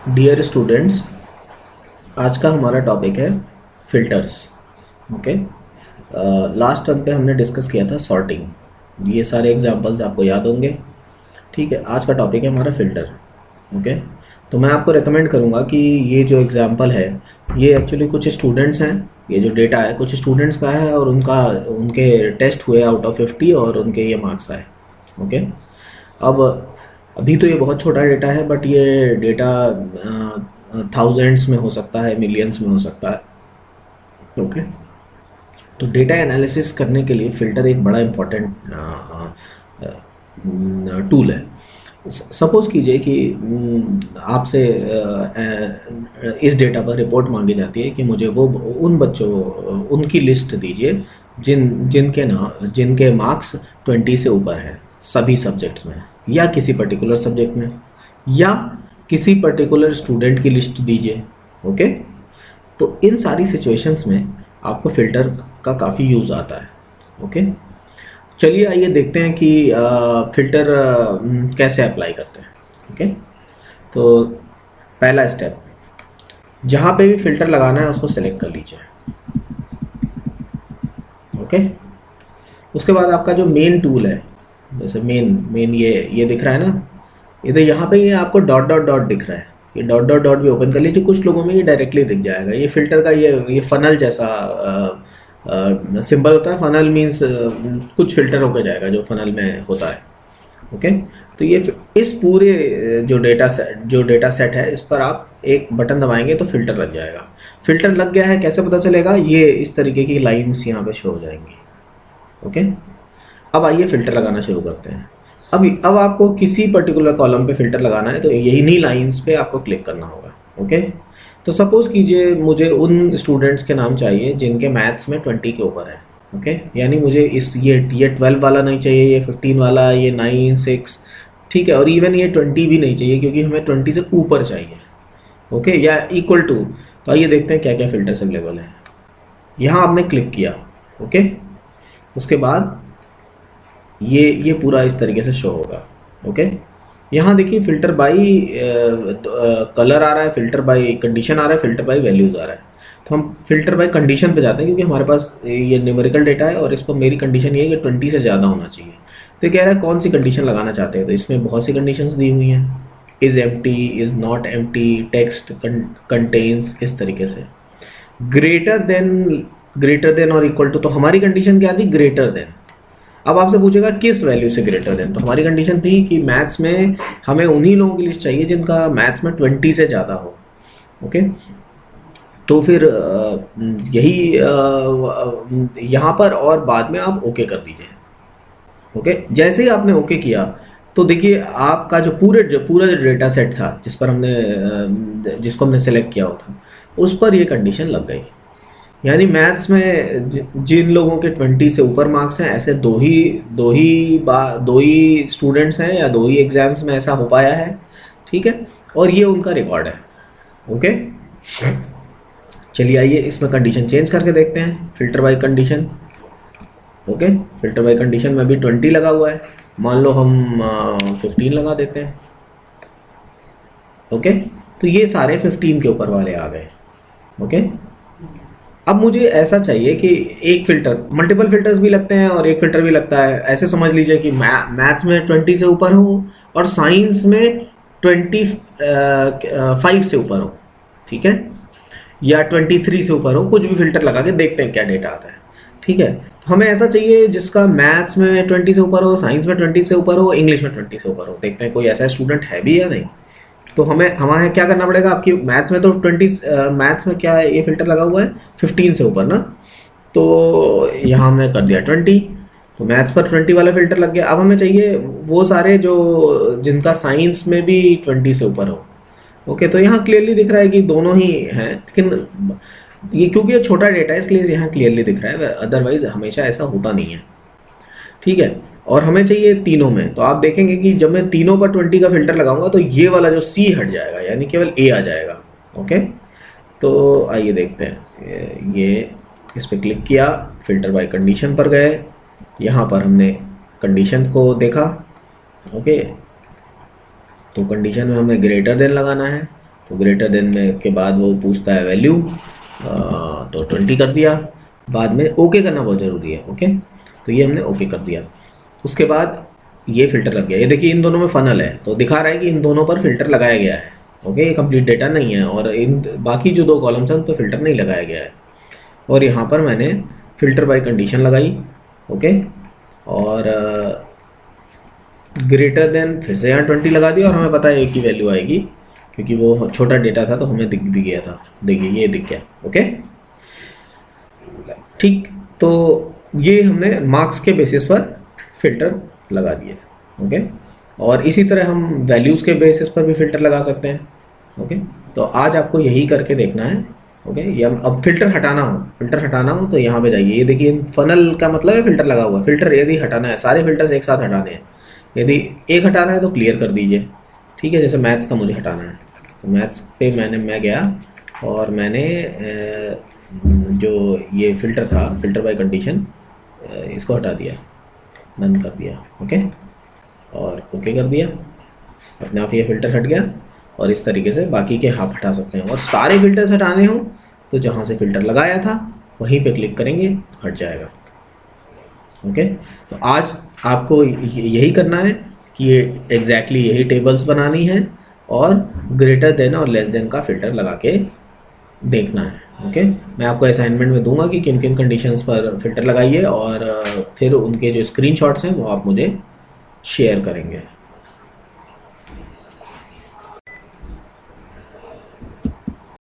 Dear students, आज का हमारा टॉपिक है फिल्टर्स। ओके, लास्ट टर्म पे हमने डिस्कस किया था सॉर्टिंग। ये सारे एग्जांपल्स आपको याद होंगे। ठीक है, आज का टॉपिक है हमारा फिल्टर। ओके, तो मैं आपको रेकमेंड करूँगा कि ये जो एग्जांपल है ये एक्चुअली कुछ स्टूडेंट्स हैं। ये जो डेटा है कुछ स्टूडेंट्स का है और उनके टेस्ट हुए आउट ऑफ 50 और उनके ये मार्क्स आए। ओके, अब अभी तो ये बहुत छोटा डेटा है, बट ये डेटा थाउजेंड्स में हो सकता है, मिलियंस में हो सकता है। ओके, तो डेटा एनालिसिस करने के लिए फ़िल्टर एक बड़ा इम्पोर्टेंट टूल है। सपोज़ कीजिए कि आपसे इस डेटा पर रिपोर्ट मांगी जाती है कि मुझे वो उन बच्चों उनकी लिस्ट दीजिए जिनके मार्क्स 20 से ऊपर हैं सभी सब्जेक्ट्स में, या किसी पर्टिकुलर सब्जेक्ट में, या किसी पर्टिकुलर स्टूडेंट की लिस्ट दीजिए। ओके, तो इन सारी सिचुएशंस में आपको फ़िल्टर का काफ़ी यूज़ आता है। ओके, चलिए आइए देखते हैं कि फ़िल्टर कैसे अप्लाई करते हैं। ओके, तो पहला स्टेप, जहाँ पे भी फ़िल्टर लगाना है उसको सेलेक्ट कर लीजिए। ओके, उसके बाद आपका जो मेन टूल है, जैसे मेन ये दिख रहा है ना, इधर यहाँ पे ये आपको डॉट डॉट डॉट दिख रहा है। ये डॉट डॉट डॉट भी ओपन कर लीजिए। कुछ लोगों में ये डायरेक्टली दिख जाएगा। ये फिल्टर का ये फनल जैसा सिंबल होता है। फनल मीन्स कुछ फिल्टर होकर जाएगा जो फनल में होता है। ओके, तो ये इस पूरे जो डेटा सेट है, इस पर आप एक बटन दबाएंगे तो फिल्टर लग जाएगा। फिल्टर लग गया है कैसे पता चलेगा? ये इस तरीके की लाइंस यहाँ पे शो हो जाएंगी। ओके, अब आइए फिल्टर लगाना शुरू करते हैं। अब आपको किसी पर्टिकुलर कॉलम पे फिल्टर लगाना है तो यही नहीं लाइंस पे आपको क्लिक करना होगा। ओके, तो सपोज कीजिए मुझे उन स्टूडेंट्स के नाम चाहिए जिनके मैथ्स में 20 के ऊपर है। ओके, यानी मुझे ये 12 वाला नहीं चाहिए, ये 15 वाला, ये 9, 6, ठीक है, और इवन ये 20 भी नहीं चाहिए क्योंकि हमें 20 से ऊपर चाहिए। ओके, या इक्वल टू। तो आइए देखते हैं क्या क्या फिल्टर्स अवेलेबल है। यहाँ आपने क्लिक किया। ओके, उसके बाद ये पूरा इस तरीके से शो होगा। ओके, यहाँ देखिए फिल्टर बाई कलर आ रहा है, फिल्टर बाई कंडीशन आ रहा है, फिल्टर बाई वैल्यूज़ आ रहा है। तो हम फिल्टर बाई कंडीशन पे जाते हैं क्योंकि हमारे पास ये न्यूमेरिकल डेटा है और इस पर मेरी कंडीशन ये है कि 20 से ज़्यादा होना चाहिए। तो कह रहा है कौन सी कंडीशन लगाना चाहते हैं, तो इसमें बहुत सी कंडीशंस दी हुई हैं। Is empty, is not empty, text contains, इस तरीके से। ग्रेटर देन और इक्वल टू, तो हमारी कंडीशन क्या थी? Greater than. अब आपसे पूछेगा किस वैल्यू से ग्रेटर देन, तो हमारी कंडीशन थी कि मैथ्स में हमें उन्हीं लोगों की लिस्ट चाहिए जिनका मैथ्स में 20 से ज़्यादा हो। ओके, तो फिर यही यहाँ पर और बाद में आप ओके कर दीजिए। ओके, जैसे ही आपने ओके किया तो देखिए आपका जो पूरा जो डेटा सेट था जिसको हमने सेलेक्ट किया हुआ था, उस पर ये कंडीशन लग गई। यानी मैथ्स में जिन लोगों के 20 से ऊपर मार्क्स हैं, ऐसे दो ही स्टूडेंट्स हैं या दो ही एग्जाम्स में ऐसा हो पाया है। ठीक है, और ये उनका रिकॉर्ड है। ओके, चलिए आइए इसमें कंडीशन चेंज करके देखते हैं। Filter by condition. Okay, filter by condition में भी 20 लगा हुआ है, मान लो हम 15 लगा देते हैं। ओके, तो ये सारे 15 के ऊपर वाले आ गए। ओके, अब मुझे ऐसा चाहिए कि एक फिल्टर, मल्टीपल फिल्टर्स भी लगते हैं और एक फिल्टर भी लगता है। ऐसे समझ लीजिए कि मैथ्स में 20 से ऊपर हो और साइंस में 25 से ऊपर हो, ठीक है, या 23 से ऊपर हो। कुछ भी फिल्टर लगा के देखते हैं क्या डेटा आता है। ठीक है, तो हमें ऐसा चाहिए जिसका मैथ्स में 20 से ऊपर हो, साइंस में 20 से ऊपर हो, इंग्लिश में 20 से ऊपर हो। देखते हैं कोई ऐसा स्टूडेंट है भी या नहीं। तो हमारे क्या करना पड़ेगा? आपकी मैथ्स में तो 20, मैथ्स में क्या है, ये फिल्टर लगा हुआ है 15 से ऊपर ना, तो यहाँ हमने कर दिया 20। तो मैथ्स पर 20 वाला फिल्टर लग गया। अब हमें चाहिए वो सारे जिनका साइंस में भी 20 से ऊपर हो। ओके, तो यहाँ क्लियरली दिख रहा है कि दोनों ही हैं, लेकिन ये क्योंकि ये छोटा डेटा है इसलिए यहाँ क्लियरली दिख रहा है, अदरवाइज हमेशा ऐसा होता नहीं है। ठीक है, और हमें चाहिए तीनों में। तो आप देखेंगे कि जब मैं तीनों पर 20 का फिल्टर लगाऊंगा तो ये वाला जो सी हट जाएगा, यानी केवल ए आ जाएगा। ओके, तो आइए देखते हैं। ये इस पर क्लिक किया, फिल्टर बाय कंडीशन पर गए, यहाँ पर हमने कंडीशन को देखा। ओके, तो कंडीशन में हमें ग्रेटर देन लगाना है तो ग्रेटर देन में के बाद वो पूछता है वैल्यू, तो 20 कर दिया। बाद में ओके करना बहुत ज़रूरी है। ओके, तो ये हमने ओके कर दिया। उसके बाद ये फ़िल्टर लग गया। ये देखिए इन दोनों में फ़नल है, तो दिखा रहा है कि इन दोनों पर फ़िल्टर लगाया गया है। ओके, ये कंप्लीट डेटा नहीं है, और इन बाकी जो 2 कॉलम्स हैं उन पर फ़िल्टर नहीं लगाया गया है। और यहाँ पर मैंने फ़िल्टर बाय कंडीशन लगाई। ओके, और ग्रेटर देन फिर से यहाँ 20 लगा दिया, और हमें पता है एक की वैल्यू आएगी क्योंकि वो छोटा डेटा था तो हमें दिख भी गया था। देखिए ये दिख गया। ओके, ठीक, तो ये हमने मार्क्स के बेसिस पर फिल्टर लगा दिए। ओके, और इसी तरह हम वैल्यूज़ के बेसिस पर भी फिल्टर लगा सकते हैं। ओके, तो आज आपको यही करके देखना है। ओके, ये अब फिल्टर हटाना हो तो यहाँ पे जाइए। ये देखिए फनल का मतलब है फिल्टर लगा हुआ है। फिल्टर यदि हटाना है, सारे फिल्टर्स एक साथ हटाने हैं। यदि एक हटाना है तो क्लियर कर दीजिए। ठीक है, जैसे मैथ्स का मुझे हटाना है तो मैथ्स पे मैं गया और मैंने जो ये फ़िल्टर था, फ़िल्टर बाय कंडीशन, इसको हटा दिया, बंद कर दिया। ओके, और ओके कर दिया, अपने आप ये फ़िल्टर हट गया। और इस तरीके से बाकी के आप हटा सकते हैं। और सारे फ़िल्टर्स हटाने हो तो जहाँ से फ़िल्टर लगाया था वहीं पे क्लिक करेंगे, हट जाएगा। ओके, तो आज आपको यही करना है कि ये एग्जैक्टली यही टेबल्स बनानी है और ग्रेटर देन और लेस देन का फ़िल्टर लगा के देखना है। ओके, मैं आपको असाइनमेंट में दूंगा कि किन किन कंडीशंस पर फ़िल्टर लगाइए, और फिर उनके जो स्क्रीनशॉट्स हैं वो आप मुझे शेयर करेंगे।